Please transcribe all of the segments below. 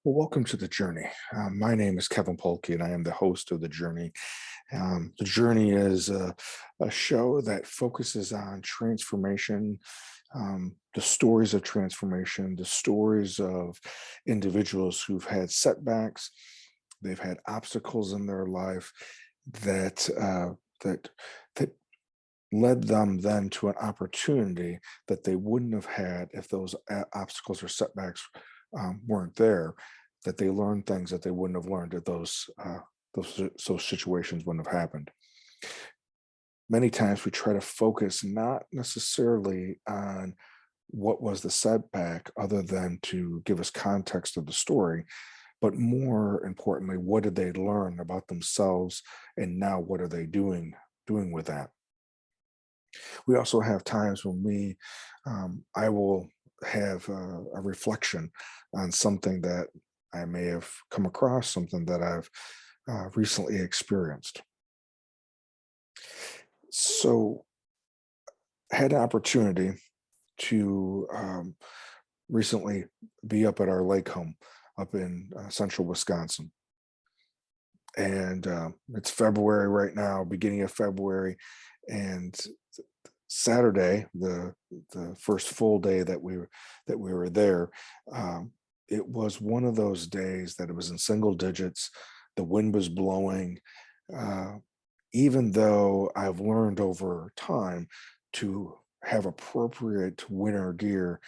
Well, welcome to the journey. My name is Kevin Polky, and I am the host of the journey. The journey is a show that focuses on transformation, the stories of transformation, the stories of individuals who've had setbacks, they've had obstacles in their life that that that led them then to an opportunity that they wouldn't have had if those obstacles or setbacks weren't there. That they learned things that they wouldn't have learned if those situations wouldn't have happened. Many times we try to focus not necessarily on what was the setback, other than to give us context of the story, but more importantly, what did they learn about themselves, and now what are they doing with that? We also have times when I will have a reflection on something that I may have come across, something that I've recently experienced. So, I had an opportunity to recently be up at our lake home up in central Wisconsin. And it's February right now, beginning of February, and Saturday, the first full day that we were there, it was one of those days that it was in single digits. The wind was blowing. Uh, Even though I've learned over time to have appropriate winter gear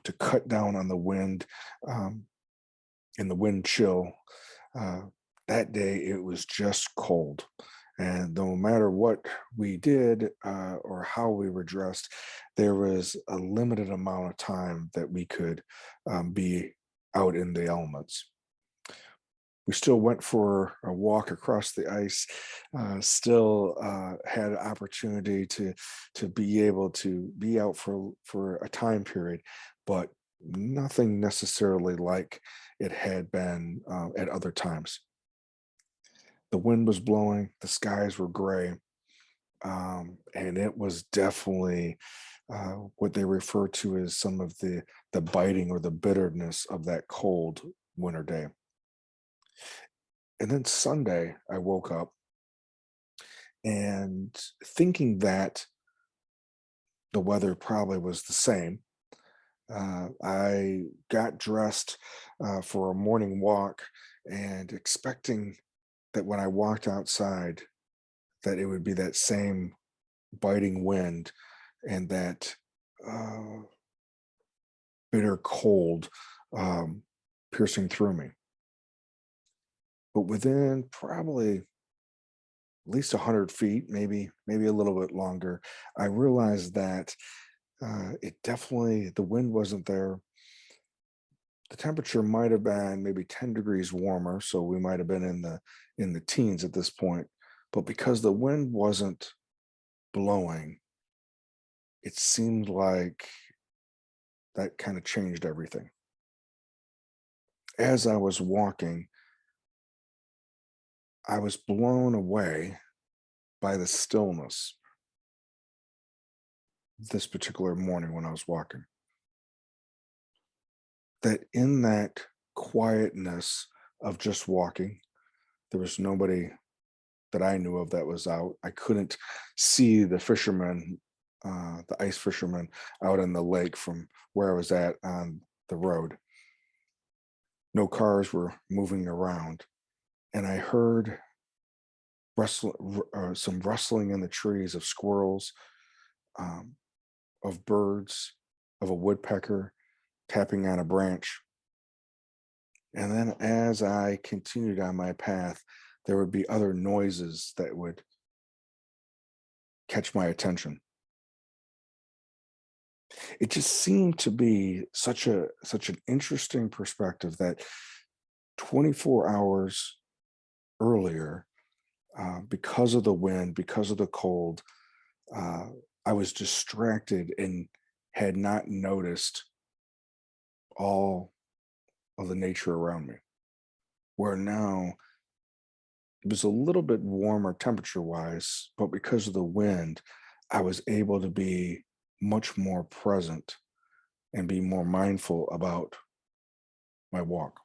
to cut down on the wind um, and the wind chill, uh, that day it was just cold. And no matter what we did or how we were dressed, there was a limited amount of time that we could be out in the elements. We still went for a walk across the ice, still had opportunity to be able to be out for a time period, but nothing necessarily like it had been at other times. The wind was blowing, the skies were gray, and it was definitely what they refer to as some of the biting or the bitterness of that cold winter day. And then Sunday, I woke up and thinking that the weather probably was the same. I got dressed for a morning walk and expecting that when I walked outside, that it would be that same biting wind and that uh, bitter cold um, piercing through me. But within probably at least 100 feet, maybe a little bit longer, I realized that it definitely the wind wasn't there. The temperature might have been maybe 10 degrees warmer, so we might have been in the teens at this point. But because the wind wasn't blowing, it seemed like that kind of changed everything. As I was walking, I was blown away by the stillness this particular morning when I was walking. That in that quietness of just walking, there was nobody that I knew of that was out. I couldn't see the fishermen, the ice fishermen out in the lake from where I was at on the road. No cars were moving around. And I heard some rustling in the trees of squirrels, um, of birds, of a woodpecker tapping on a branch. And then as I continued on my path, there would be other noises that would catch my attention. It just seemed to be such an interesting perspective that 24 hours earlier, because of the wind, because of the cold, uh, I was distracted and had not noticed all of the nature around me. Where now it was a little bit warmer temperature wise, but because of the wind, I was able to be much more present and be more mindful about my walk.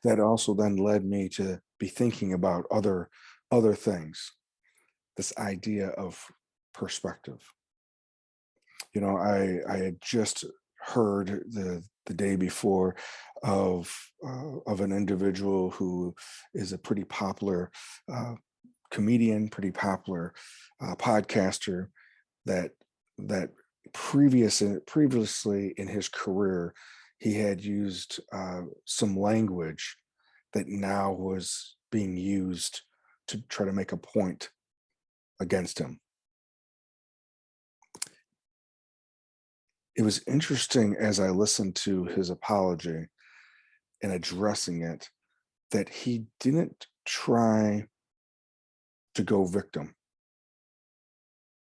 That also then led me to be thinking about other things. This idea of perspective. I had just heard the day before of an individual who is a pretty popular uh, comedian, pretty popular podcaster, that that previously in his career he had used some language that now was being used to try to make a point against him. It was interesting as I listened to his apology and addressing it that he didn't try to go victim.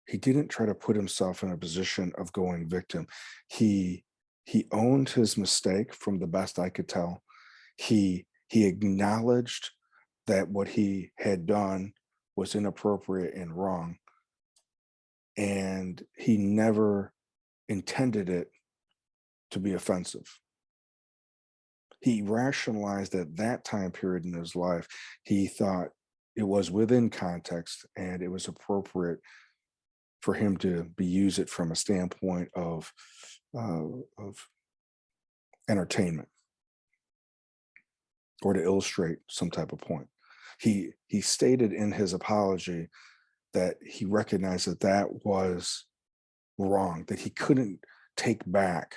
He didn't try to put himself in a position of going victim. He he owned his mistake from the best I could tell. He acknowledged that what he had done was inappropriate and wrong, and he never intended it to be offensive. He rationalized at that time period in his life, he thought it was within context and it was appropriate for him to be use it from a standpoint of entertainment or to illustrate some type of point. He stated in his apology that he recognized that that was wrong, that he couldn't take back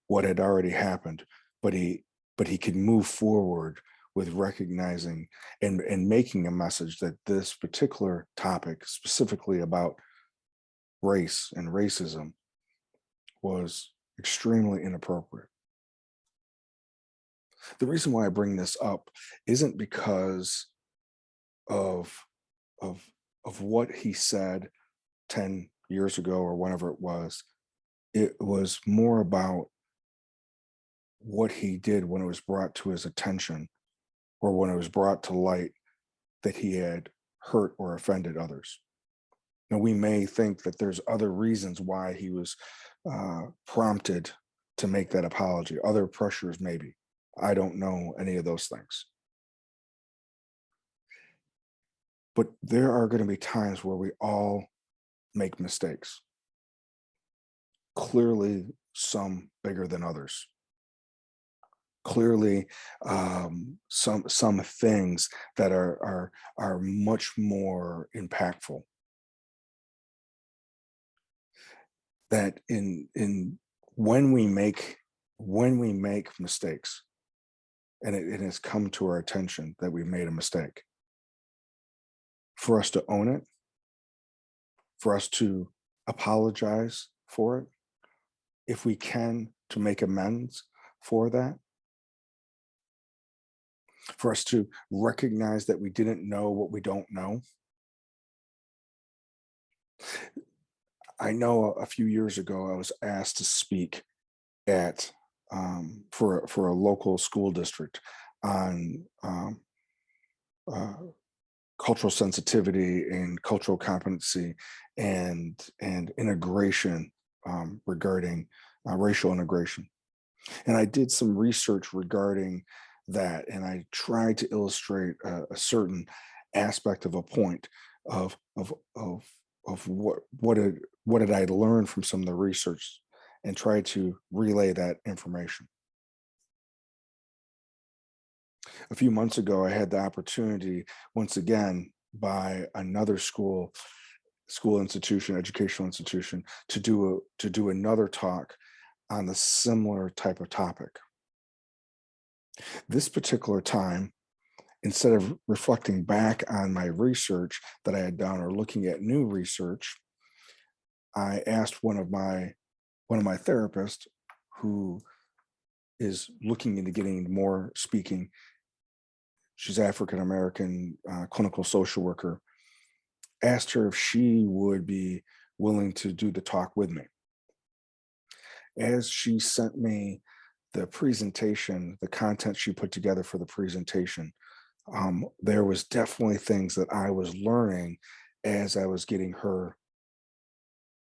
what had already happened, but he could move forward with recognizing and making a message that this particular topic, specifically about race and racism, was extremely inappropriate. The reason why I bring this up isn't because of of of what he said 10 years ago or whenever it was. It was more about what he did when it was brought to his attention or when it was brought to light that he had hurt or offended others. Now, we may think that there's other reasons why he was prompted to make that apology, other pressures, maybe. I don't know any of those things. But there are going to be times where we all make mistakes, clearly, some bigger than others. Clearly, some things that are much more impactful. That in when we make mistakes, and it has come to our attention that we made a mistake, for us to own it, for us to apologize for it, if we can, to make amends for that, for us to recognize that we didn't know what we don't know. I know a few years ago I was asked to speak at for a local school district on uh, cultural sensitivity and cultural competency and integration regarding racial integration. And I did some research regarding that, and I tried to illustrate a certain aspect of a point of what did I learn from some of the research, and try to relay that information. A few months ago, I had the opportunity once again by another school institution, educational institution, to do another talk on the similar type of topic. This particular time, instead of reflecting back on my research that I had done or looking at new research, I asked one of my therapists who is looking into getting more speaking. She's African American, clinical social worker. Asked her if she would be willing to do the talk with me. As she sent me the presentation, the content she put together for the presentation, there was definitely things that I was learning as I was getting her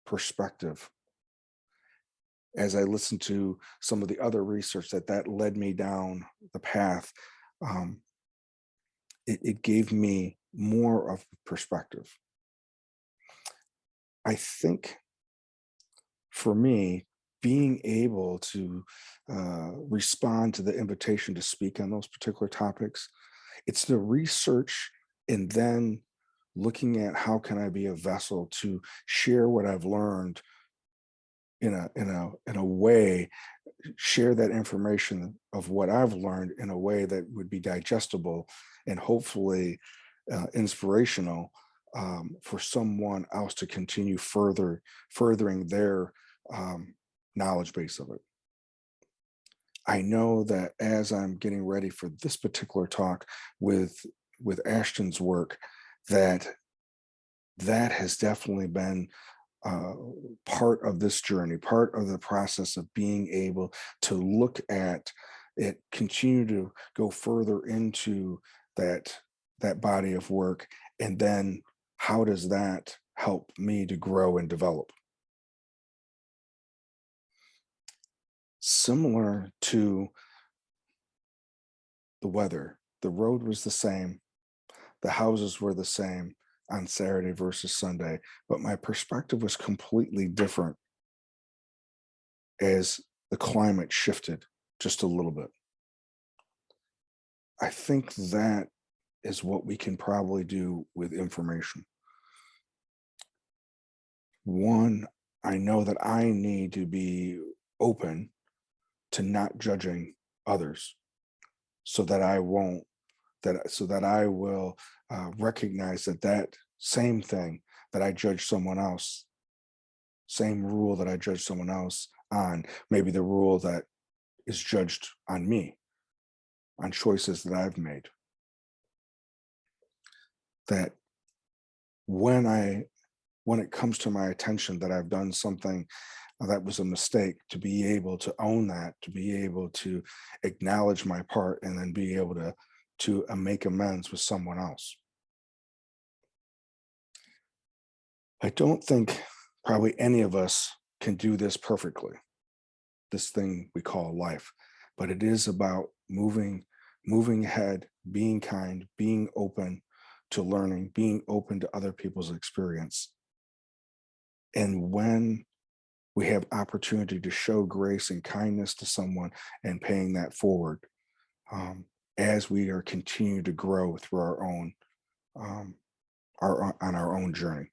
perspective. As I listened to some of the other research that led me down the path, um, it gave me more of perspective. I think for me, being able to respond to the invitation to speak on those particular topics, it's the research and then looking at how can I be a vessel to share what I've learned in a way, share that information of what I've learned in a way that would be digestible and hopefully inspirational for someone else to continue furthering their um, knowledge base of it. I know that as I'm getting ready for this particular talk with Ashton's work, that that has definitely been uh, part of this journey, part of the process of being able to look at it, continue to go further into that body of work, and then how does that help me to grow and develop? Similar to the weather, the road was the same, the houses were the same on Saturday versus Sunday, but my perspective was completely different as the climate shifted just a little bit. I think that is what we can probably do with information. One, I know that I need to be open to not judging others so that I won't, so that I will recognize that that same thing that I judge someone else, same rule that I judge someone else on, maybe the rule that is judged on me, on choices that I've made. That when when it comes to my attention that I've done something that was a mistake, to be able to own that, to be able to acknowledge my part, and then be able to make amends with someone else. I don't think probably any of us can do this perfectly, this thing we call life, but it is about moving ahead, being kind, being open to learning, being open to other people's experience. And when we have opportunity to show grace and kindness to someone and paying that forward, um, as we are continue to grow through our own on our own journey.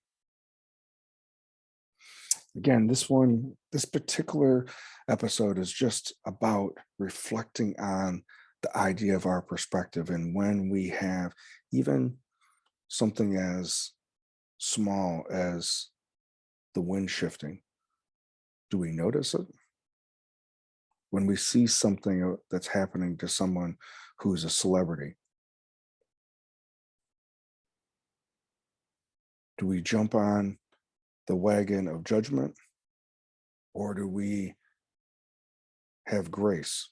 Again, this particular episode is just about reflecting on the idea of our perspective, and when we have even something as small as the wind shifting, do we notice it? When we see something that's happening to someone who's a celebrity, do we jump on the wagon of judgment, or do we have grace?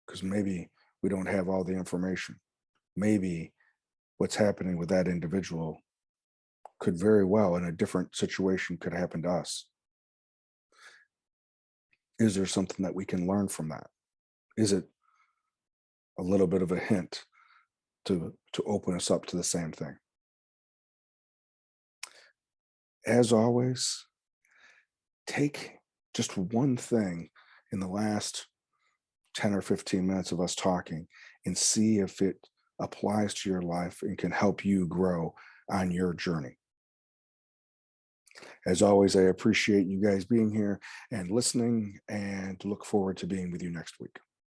Because maybe we don't have all the information. Maybe what's happening with that individual could very well, in a different situation, could happen to us. Is there something that we can learn from that? Is it a little bit of a hint to open us up to the same thing? As always, take just one thing in the last 10 or 15 minutes of us talking and see if it applies to your life and can help you grow on your journey. As always, I appreciate you guys being here and listening, and look forward to being with you next week.